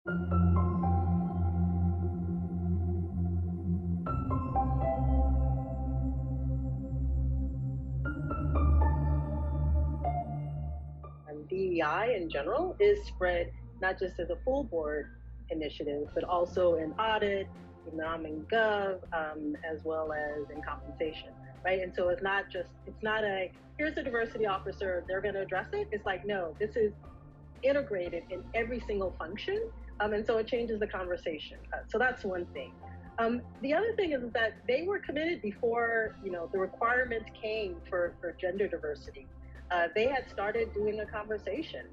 And DEI in general is spread not just as a full board initiative, but also in audit, in nom and gov, as well as in compensation, right? And so it's not a, here's a diversity officer, they're going to address it. It's like, no, this is integrated in every single function. And so it changes the conversation. So that's one thing. The other thing is that they were committed before, the requirements came for gender diversity. They had started doing a conversation.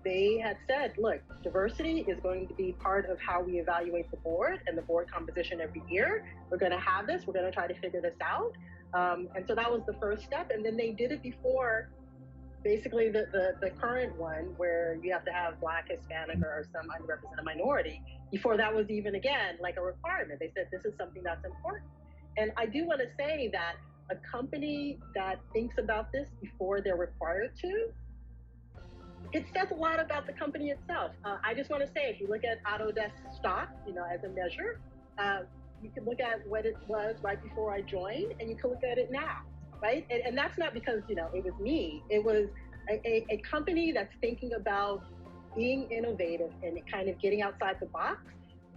They had said, look, diversity is going to be part of how we evaluate the board and the board composition every year. We're going to have this. We're going to try to figure this out. And so that was the first step. And then they did it before basically the current one where you have to have Black, Hispanic, or some underrepresented minority. Before that was even, again, like a requirement. They said this is something that's important. And I do want to say that a company that thinks about this before they're required to, it says a lot about the company itself. I just want to say, if you look at Autodesk stock, as a measure, you can look at what it was right before I joined, and you can look at it now, right? And that's not because, it was me. It was a company that's thinking about being innovative and kind of getting outside the box.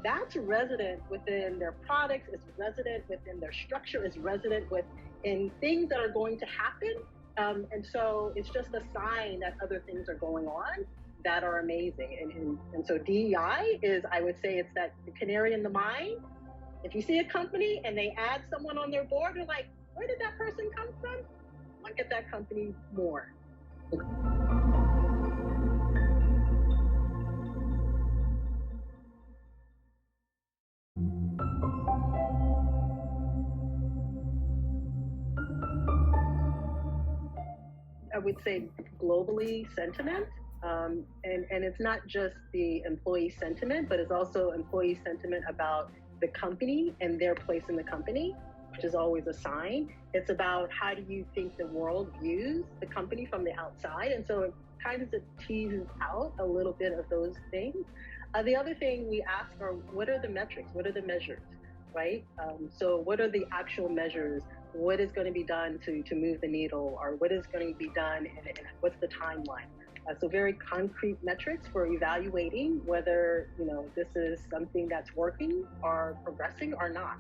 That's resident within their products, it's resident within their structure, it's resident within things that are going to happen. And so it's just a sign that other things are going on that are amazing. And so DEI is, I would say, it's that the canary in the mine. If you see a company and they add someone on their board, you're like, where did that person come from? Look at that company more. I would say globally sentiment. And it's not just the employee sentiment, but it's also employee sentiment about the company and their place in the company, which is always a sign. It's about how do you think the world views the company from the outside. And so it kind of teases out a little bit of those things. The other thing we ask are, what are the metrics? What are the measures, right? So what are the actual measures? What is going to be done to move the needle, or what is going to be done and what's the timeline? So very concrete metrics for evaluating whether, this is something that's working or progressing or not.